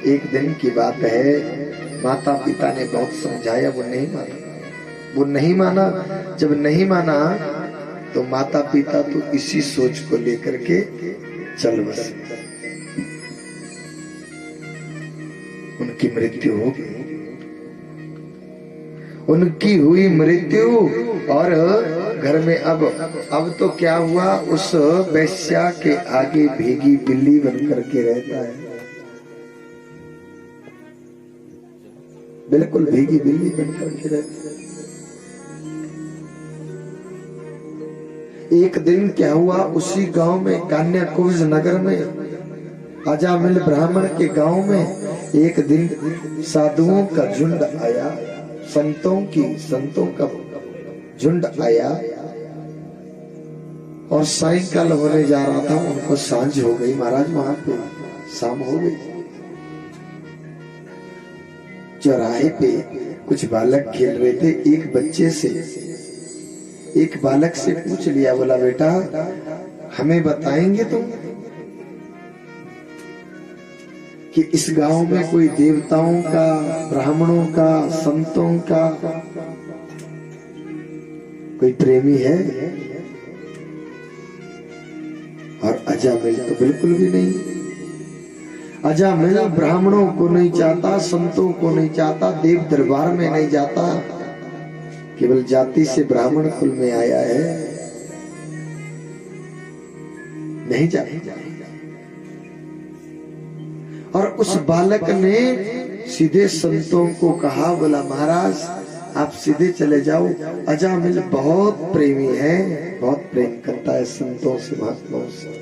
एक दिन की बात है, माता पिता ने बहुत समझाया, वो नहीं माना। जब नहीं माना तो माता पिता तो इसी सोच को लेकर के चल बसे। उनकी मृत्यु हो गई, उनकी हुई मृत्यु। और घर में अब तो क्या हुआ, उस वेश्या के आगे भीगी बिल्ली बन करके रहता है, बिल्कुल भीगी बिल्ली बन करके रहता है। एक दिन क्या हुआ, उसी गांव में कान्याकुब्ज नगर में अजामिल ब्राह्मण के गांव में एक दिन साधुओं का झुंड आया, संतों का झुंड आया। और सायंकाल होने जा रहा था, उनको सांझ हो गई महाराज, वहां पे शाम हो गई। चौराहे पे कुछ बालक खेल रहे थे। एक बालक से पूछ लिया, बोला बेटा हमें बताएंगे तुम कि इस गांव में कोई देवताओं का, ब्राह्मणों का, संतों का कोई प्रेमी है? और अजामिल तो बिल्कुल भी नहीं। अजामिल ब्राह्मणों को नहीं चाहता, संतों को नहीं चाहता, देव दरबार में नहीं जाता, केवल जाति से ब्राह्मण कुल में आया है, नहीं जाता। और उस बालक ने सीधे संतों को कहा, बोला महाराज आप सीधे चले जाओ, अजामिल बहुत प्रेमी है, बहुत प्रेम करता है संतों से, महात्माओं से।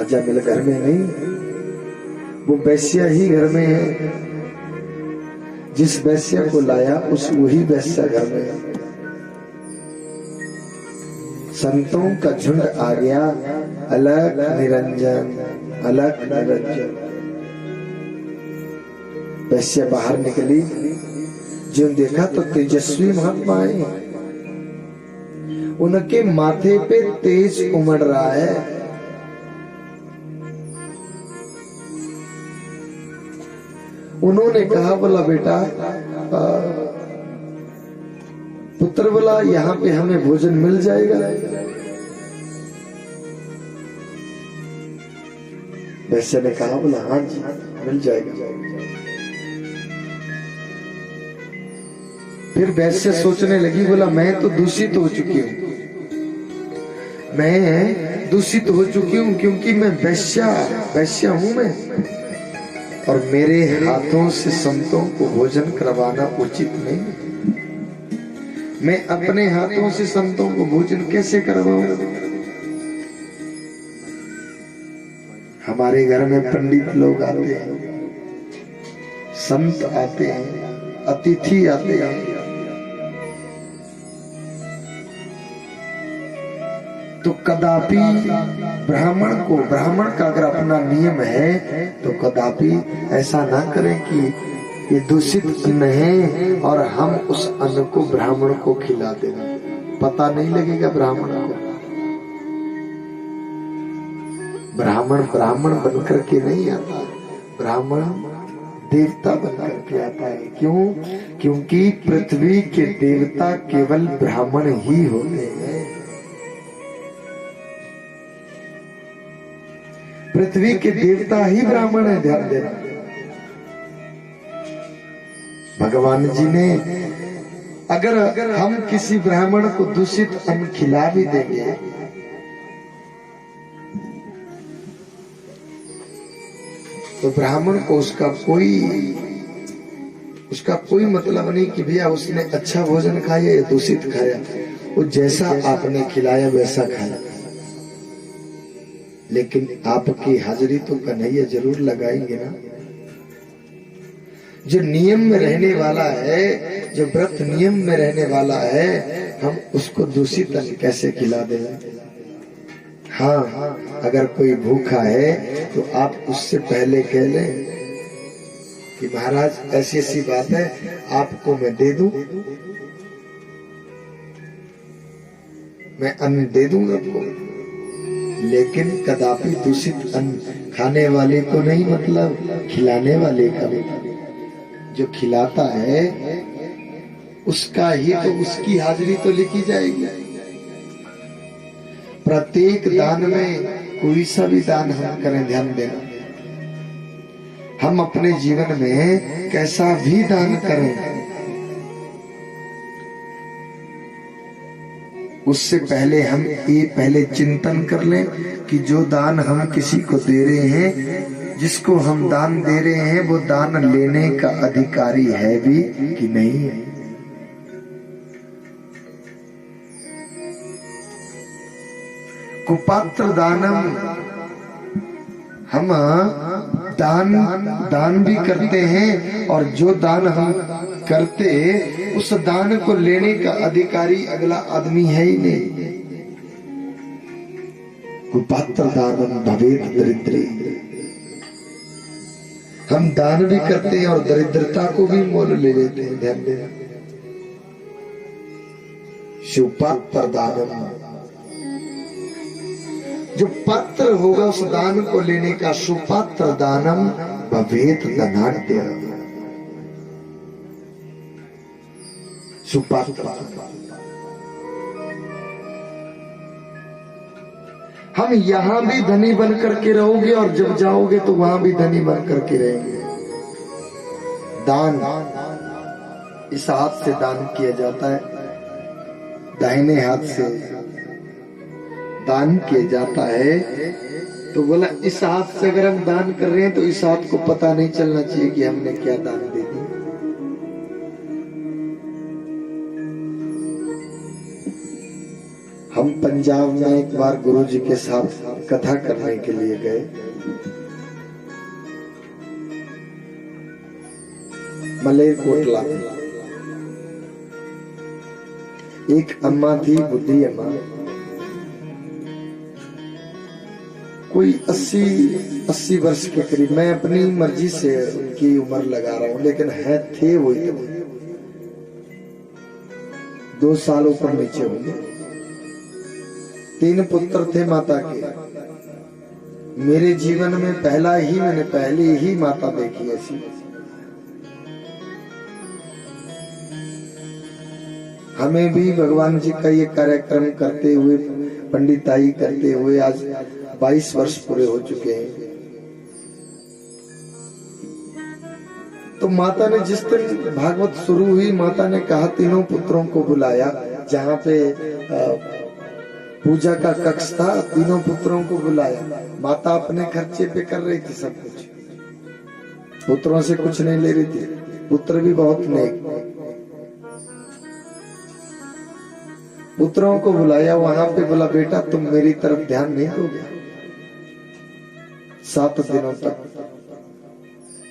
अजामिल घर में नहीं, वो वैश्या ही घर में है। जिस वैश्या को लाया वही वैश्या घर में है। संतों का झुंड आ गया, अलग निरंजन, अलग निरंजन। वैश्या बाहर निकली, जो देखा तो तेजस्वी महात्मा है, उनके माथे पे तेज उमड़ रहा है। उन्होंने कहा, बोला बेटा पुत्र, बोला यहाँ पे हमें भोजन मिल जाएगा? वैश्य ने कहा, बोला हाँ जी मिल जाएगा। फिर वैश्य सोचने लगी, बोला मैं तो दूषित हो चुकी हूँ, मैं दूषित हो चुकी हूँ, क्योंकि मैं वैश्या हूँ मैं, और मेरे हाथों से संतों को भोजन करवाना उचित नहीं। मैं अपने हाथों से संतों को भोजन कैसे करवाऊं? हमारे घर में पंडित लोग आते हैं, संत आते हैं, अतिथि आते हैं, तो कदापि ब्राह्मण का अगर अपना नियम है तो कदापि ऐसा ना करें कि ये दूषित अन्न है और हम उस अन्न को ब्राह्मण को खिला देना, पता नहीं लगेगा ब्राह्मण को। ब्राह्मण बनकर के नहीं आता, ब्राह्मण देवता बनकर के आता है। क्यों? क्योंकि पृथ्वी के देवता केवल ब्राह्मण ही होते हैं। पृथ्वी के देवता ही ब्राह्मण है, ध्यान देना। भगवान जी ने अगर हम किसी ब्राह्मण को दूषित अन्न खिला भी देंगे तो ब्राह्मण को उसका कोई मतलब नहीं कि भैया उसने अच्छा भोजन खाया या दूषित खाया, वो जैसा आपने खिलाया वैसा खाया। लेकिन आपकी हाजिरी तो कन्हैया जरूर लगाएंगे ना। जो नियम में रहने वाला है, जो व्रत नियम में रहने वाला है, हम उसको दूषित अन्न कैसे खिला दें? हाँ, अगर कोई भूखा है तो आप उससे पहले कह लें कि महाराज ऐसी ऐसी बात है, आपको मैं दे दूं, मैं अन्न दे दूंगा आपको, लेकिन कदापि दूषित अन्न खाने वाले को नहीं, मतलब खिलाने वाले का। जो खिलाता है उसका ही तो, उसकी हाजिरी तो लिखी जाएगी। प्रत्येक दान में कोई सा भी दान हम करें, ध्यान देना, हम अपने जीवन में कैसा भी दान करें, उससे पहले हम ये पहले चिंतन कर लें कि जो दान हम किसी को दे रहे हैं, जिसको हम दान दे रहे हैं, वो दान लेने का अधिकारी है भी कि नहीं है। कुपात्र दानम, हम दान भी करते हैं और जो दान हम करते, उस दान को लेने का अधिकारी अगला आदमी है ही नहीं। कुपात्र दानम भवेत दरिद्री, हम दान भी करते हैं और दरिद्रता को भी मोल ले लेते हैं, ध्यान देना। सुपात्र दानम, जो पात्र होगा उस दान को लेने का, सुपात्र दानम भवेत धनाढ्य, सुपात्र। हम यहां भी धनी बन करके रहोगे और जब जाओगे तो वहां भी धनी बन करके रहेंगे। दान इस हाथ से दान किया जाता है, दाहिने हाथ से दान किया जाता है। तो बोला इस हाथ से अगर हम दान कर रहे हैं तो इस हाथ को पता नहीं चलना चाहिए कि हमने क्या दान दे दिया। हम पंजाब में एक बार गुरुजी के साथ कथा करने के लिए गए। मलेरकोटला में एक अम्मा थी, बुद्धि अम्मा, कोई 80 वर्ष के करीब। मैं अपनी मर्जी से उनकी उम्र लगा रहा हूं, लेकिन थे वो 2 साल ऊपर नीचे होंगे। 3 पुत्र थे माता के। मेरे जीवन में मैंने पहली ही माता देखी ऐसी। हमें भी भगवान जी का ये कार्यक्रम करते हुए, पंडिताई करते हुए आज 22 वर्ष पूरे हो चुके हैं। तो माता ने जिस दिन भागवत शुरू हुई, माता ने कहा तीनों पुत्रों को बुलाया। जहाँ पे पूजा का कक्ष था, तीनों पुत्रों को बुलाया। माता अपने खर्चे पे कर रही थी सब कुछ, पुत्रों से कुछ नहीं ले रही थी। पुत्र भी बहुत नेक। पुत्रों को बुलाया, वहां पे बोला बेटा तुम मेरी तरफ ध्यान नहीं दोगे 7 दिनों तक।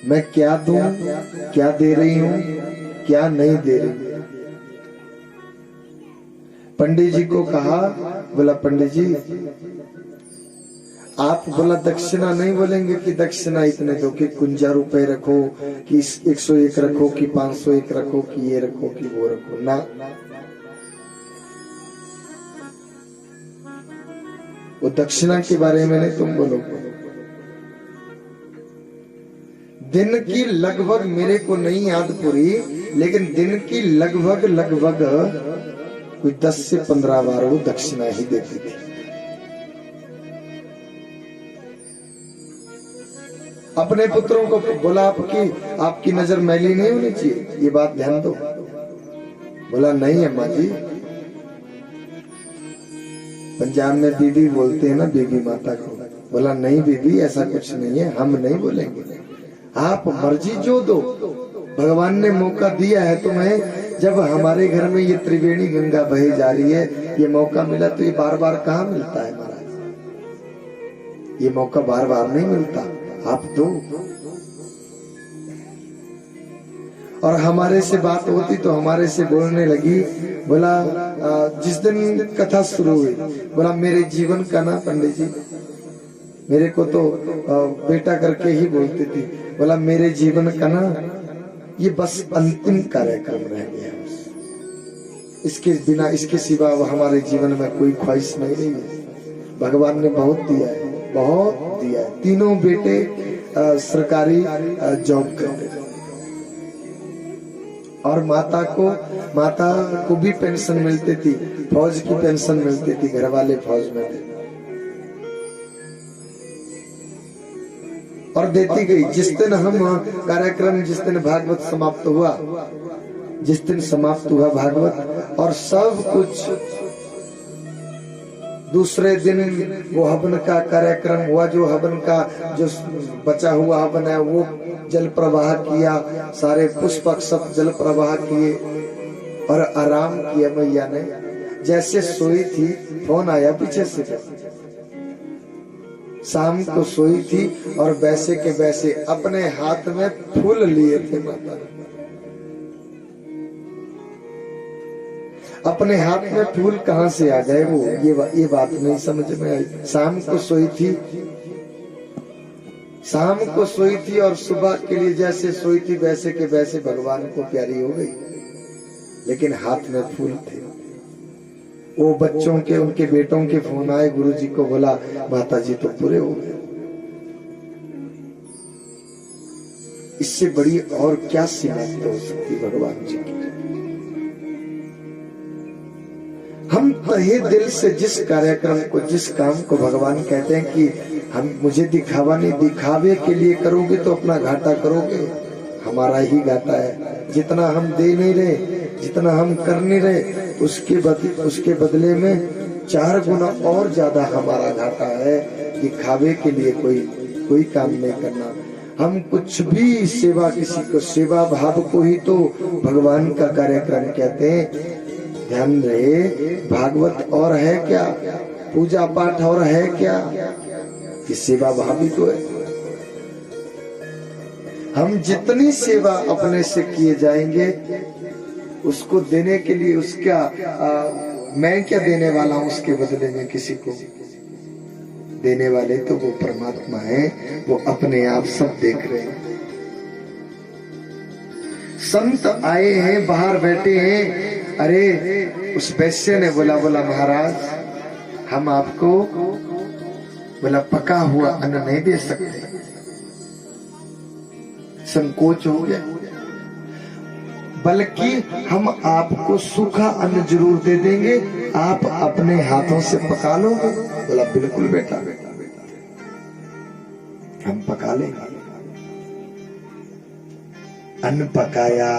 मैं क्या दूं, क्या दे रही हूं, क्या नहीं दे रही। पंडित जी को कहा, बोला पंडित जी आप बोला दक्षिणा नहीं बोलेंगे कि दक्षिणा इतने दो, कि 51 रुपए रखो, कि 101 रखो, कि 501 रखो, कि ये रखो, कि वो रखो ना। वो दक्षिणा के बारे में नहीं तुम बोलो। दिन की लगभग, मेरे को नहीं याद पूरी, लेकिन दिन की लगभग कोई 10 से 15 बार वो दक्षिणा ही देती थी। अपने पुत्रों को बोला आपकी नजर मैली नहीं होनी चाहिए, ये बात ध्यान दो। बोला नहीं अम्मा जी, पंजाब में बीबी बोलते हैं ना, बीबी माता को। बोला नहीं बीबी ऐसा कुछ नहीं है, हम नहीं बोलेंगे, आप मर्जी जो दो। भगवान ने मौका दिया है तुम्हें। जब हमारे घर में ये त्रिवेणी गंगा बहे जा रही है, ये मौका मिला तो ये बार बार कहाँ मिलता है महाराज, ये मौका बार बार नहीं मिलता, आप दो। और हमारे से बात होती तो हमारे से बोलने लगी। बोला जिस दिन कथा शुरू हुई, बोला मेरे जीवन का ना पंडित जी, मेरे को तो बेटा करके ही बोलती थी। बोला मेरे जीवन का ना ये बस अंतिम कार्यक्रम रह गया, इसके बिना, इसके सिवा हमारे जीवन में कोई ख्वाहिश नहीं रही है। भगवान ने बहुत दिया है, बहुत दिया है। तीनों बेटे सरकारी जॉब करते थे और माता को भी पेंशन मिलती थी, फौज की पेंशन मिलती थी, घर वाले फौज में थे और देती गई। जिस दिन हम कार्यक्रम, जिस दिन भागवत समाप्त हुआ, जिस दिन समाप्त हुआ भागवत और सब कुछ, दूसरे दिन वो हवन का कार्यक्रम हुआ। जो हवन का जो बचा हुआ हवन है वो जल प्रवाह किया, सारे पुष्पक सब जल प्रवाह किए और आराम किया। मैया ने जैसे सोई थी, फोन आया पीछे से, शाम को सोई थी और वैसे के वैसे अपने हाथ में फूल लिए थे माता ने। अपने हाथ में फूल कहाँ से आ गए वो, ये बात नहीं समझ में आई। शाम को सोई थी और सुबह के लिए जैसे सोई थी वैसे के वैसे भगवान को प्यारी हो गई, लेकिन हाथ में फूल थे। वो बच्चों के, उनके बेटों के फोन आए, गुरुजी को बोला माता जी तो पूरे हो गए। इससे बड़ी और क्या सीमाएं हो सकती भगवान जी की। हम तहे दिल से जिस कार्यक्रम को, जिस काम को भगवान कहते हैं कि हम, मुझे दिखावा नहीं, दिखावे के लिए करोगे तो अपना घाटा करोगे, हमारा ही घाटा है। जितना हम दे नहीं रहे, जितना हम कर नहीं रहे, उसके बदले में 4 गुना और ज्यादा हमारा घाटा है। दिखावे के लिए कोई काम नहीं करना। हम कुछ भी सेवा, किसी को सेवा भाव को ही तो भगवान का कार्यक्रम कहते हैं। ध्यान रहे, भागवत और है क्या, पूजा पाठ और है क्या, कि सेवा भाव ही तो है। हम जितनी सेवा अपने से किए जाएंगे, उसको देने के लिए उसका मैं क्या देने वाला हूं, उसके बदले में किसी को देने वाले तो वो परमात्मा है। वो अपने आप सब देख रहे हैं। संत आए हैं, बाहर बैठे हैं। अरे उस वैश्य ने बोला महाराज हम आपको बोला पका हुआ अन्न नहीं दे सकते। संकोच हो गया, बल्कि हम आपको सूखा अन्न जरूर दे देंगे, आप अपने हाथों से पका लोगे। बोला बिल्कुल बेटा, हम पका लेंगे। अन्न पकाया,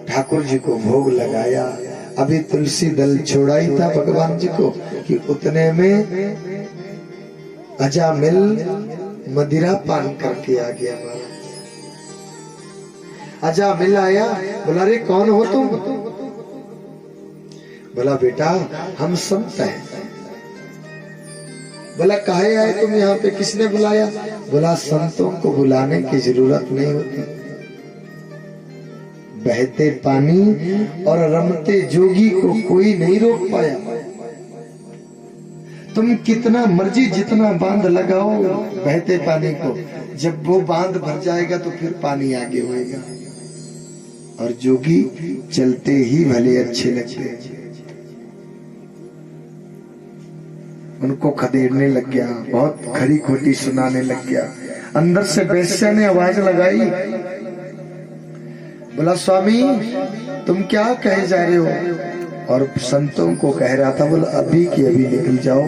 ठाकुर जी को भोग लगाया। अभी तुलसी दल छोड़ाई था भगवान जी को कि उतने में अजामिल मदिरा पान करके आ गया। अजामिल आया, बोला रे कौन हो तुम? बोला बेटा हम संत हैं। बोला काहे आए तुम यहाँ पे, किसने बुलाया? बोला संतों को बुलाने की जरूरत नहीं होती, बहते पानी और रमते जोगी को कोई नहीं रोक पाया। तुम कितना मर्जी जितना बांध लगाओ बहते पानी को, जब वो बांध भर जाएगा तो फिर पानी आगे होएगा। और जोगी चलते ही भले अच्छे लगते हैं। उनको खदेड़ने लग गया, बहुत खरी खोटी सुनाने लग गया। अंदर से वैश्य ने आवाज लगाई, बोला स्वामी तुम क्या कहे जा रहे हो? और संतों को कह रहा था, बोला अभी की अभी निकल जाओ,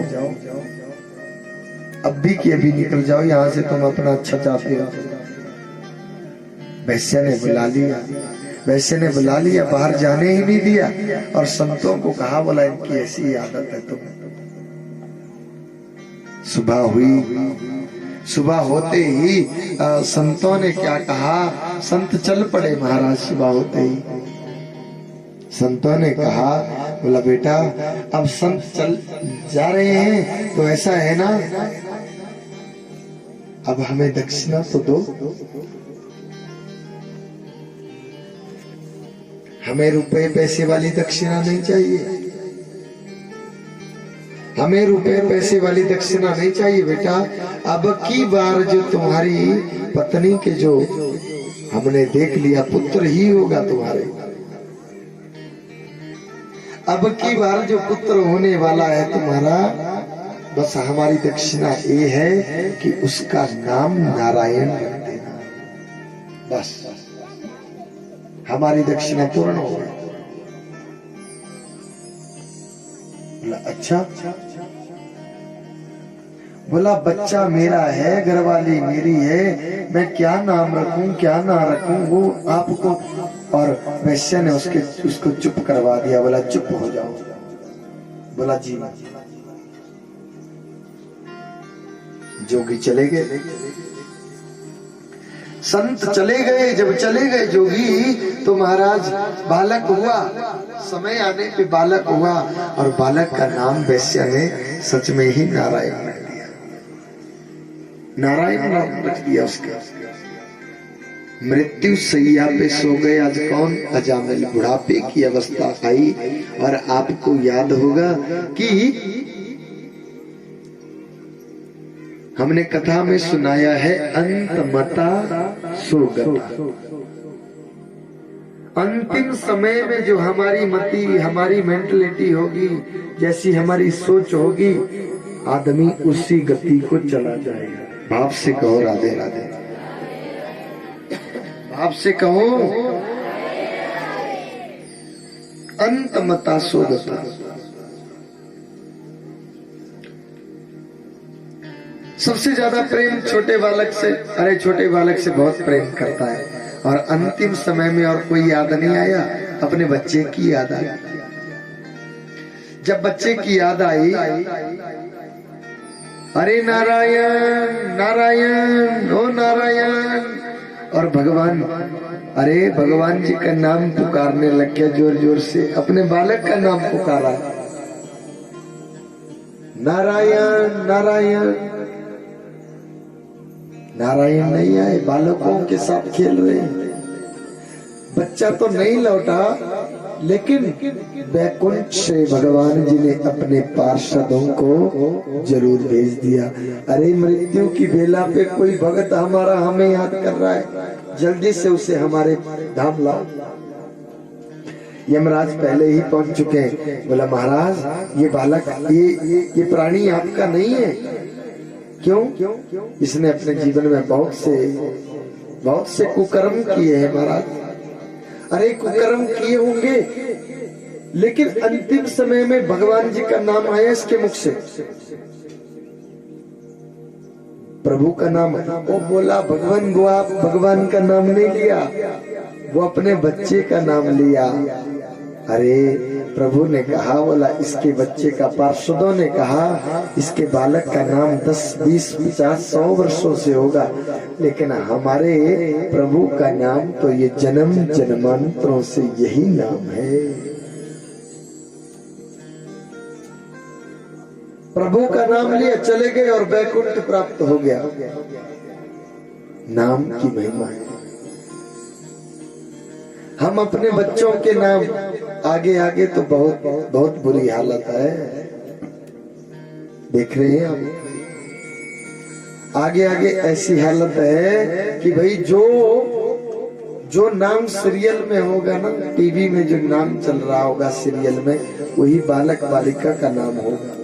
अभी की अभी निकल जाओ, यहाँ से तुम अपना अच्छा चाहते हो। वैश्य ने बुला लिया, वैश्य ने बुला लिया, बाहर जाने ही नहीं दिया। और संतों को कहा, बोला इनकी ऐसी आदत है। तुम सुबह हुई, सुबह होते ही संतों ने क्या कहा, संत चल पड़े महाराज। सुबह होते ही संतों ने कहा, बोला बेटा अब संत चल जा रहे हैं तो ऐसा है ना, अब हमें दक्षिणा तो दो। हमें रुपए पैसे वाली दक्षिणा नहीं चाहिए, हमें रुपए पैसे वाली दक्षिणा नहीं चाहिए बेटा। अब की बार जो तुम्हारी पत्नी के जो हमने देख लिया, पुत्र ही होगा तुम्हारे। अब की बार जो पुत्र होने वाला है तुम्हारा, बस हमारी दक्षिणा ये है कि उसका नाम नारायण रख देना, बस हमारी दक्षिणा पूर्ण हो गई। बोला अच्छा, बोला बच्चा मेरा है, घरवाली मेरी है, मैं क्या नाम रखूं क्या ना रखूं, वो आपको, और वैश्य ने उसको चुप करवा दिया। बोला चुप हो जाओ। बोला जी। जोगी चले गए, संत चले गए। जब चले गए जोगी तो महाराज बालक हुआ, समय आने पे बालक हुआ, और बालक का नाम वैश्य ने सच में ही नारायण रख दिया। नारायण नाम रख दिया उसका। मृत्यु सैया पे सो गए। आज कौन? अजामिल बुढ़ापे की अवस्था आई। और आपको याद होगा कि हमने कथा में सुनाया है, अंतमता सुगता। अंतिम समय में जो हमारी मति, हमारी मेंटलिटी होगी, जैसी हमारी सोच होगी, आदमी उसी गति को चला जाएगा। भाव से कहो राधे राधे, भाव से कहो अंतमता सुगता। सबसे ज्यादा प्रेम छोटे बालक से, अरे छोटे बालक से बहुत प्रेम करता है। और अंतिम समय में और कोई याद नहीं आया, अपने बच्चे की याद आई। जब बच्चे की याद आई, अरे नारायण नारायण ओ नारायण, और भगवान, अरे भगवान जी का नाम पुकारने लग गया जोर जोर से। अपने बालक का नाम पुकारा, नारायण नारायण। नारायण नहीं आए, बालकों के साथ खेल रहे हैं। बच्चा तो नहीं लौटा, लेकिन वैकुंठ से भगवान जी ने अपने पार्षदों को जरूर भेज दिया। अरे मृत्यु की बेला पे कोई भगत हमारा हमें याद कर रहा है, जल्दी से उसे हमारे धाम लाओ। यमराज पहले ही पहुंच चुके हैं। बोला महाराज ये बालक, ये प्राणी आपका नहीं है। क्यों? इसने अपने जीवन में बहुत से कुकर्म किए हैं महाराज। अरे कुकर्म किए होंगे, लेकिन अंतिम समय में भगवान जी का नाम आया इसके मुख से, प्रभु का नाम। वो बोला भगवान, वो आप भगवान का नाम नहीं लिया, वो अपने बच्चे का नाम लिया। अरे प्रभु ने कहा, बोला इसके बच्चे का, पार्षदों ने कहा इसके बालक का नाम 10, 20, 50, 100 वर्षों से होगा, लेकिन हमारे प्रभु का नाम तो ये जन्म जन्मांतरों से यही नाम है। प्रभु का नाम लिया, चले गए और वैकुंठ प्राप्त हो गया। नाम की महिमा है। हम अपने बच्चों के नाम, आगे आगे तो बहुत बुरी हालत है, देख रहे हैं हम। आगे आगे ऐसी हालत है कि भाई जो नाम सीरियल में होगा ना, टीवी में जो नाम चल रहा होगा सीरियल में, वही बालक बालिका का नाम होगा।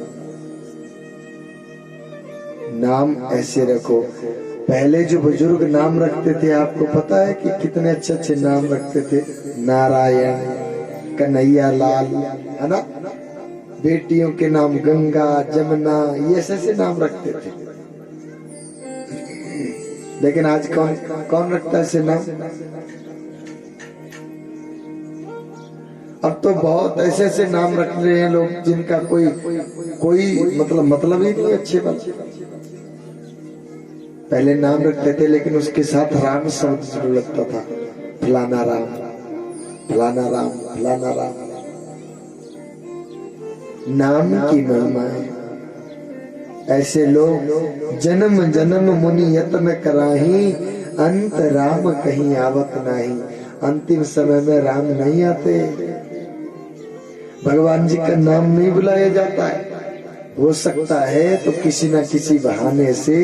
नाम ऐसे रखो। पहले जो बुजुर्ग नाम रखते थे, आपको पता है कि कितने अच्छे अच्छे नाम रखते थे। नारायण, कन्हैया लाल, है ना। बेटियों के नाम गंगा, जमुना, ये ऐसे नाम रखते थे। लेकिन आज कौन रखता है ऐसे नाम? अब तो बहुत ऐसे ऐसे नाम रख रहे हैं लोग जिनका कोई मतलब ही नहीं अच्छे बात। पहले नाम रखते थे, लेकिन उसके साथ राम शब्द जरूर लगता था। फलाना राम, फलाना राम, फलाना राम। नाम की महिमा है। ऐसे लोग जन्म जन्म मुनि यत्न कराही, अंत राम कहीं आवत नहीं। अंतिम समय में राम नहीं आते, भगवान जी का नाम नहीं बुलाया जाता है। हो सकता है तो किसी न किसी बहाने से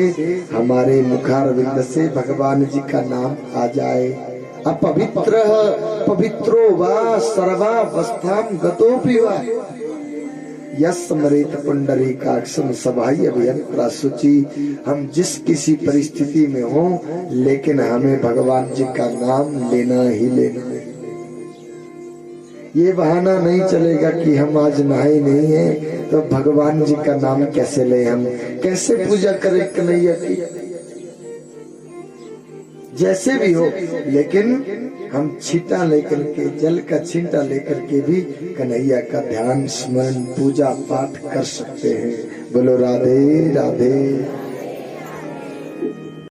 हमारे मुखारविंद से भगवान जी का नाम आ जाए। अपवित्र पवित्रो वा सर्वावस्थाम गतोपि वा, यस्मरेत पुंडरीकाक्षम सभाई अभियंत्रा शुचि। हम जिस किसी परिस्थिति में हो, लेकिन हमें भगवान जी का नाम लेना ही लेना है। ये बहाना नहीं चलेगा कि हम आज नहाए नहीं है तो भगवान जी का नाम कैसे ले, हम कैसे पूजा करें कन्हैया की। जैसे भी हो, लेकिन हम छींटा लेकर के, जल का छींटा लेकर के भी कन्हैया का ध्यान स्मरण पूजा पाठ कर सकते हैं। बोलो राधे राधे।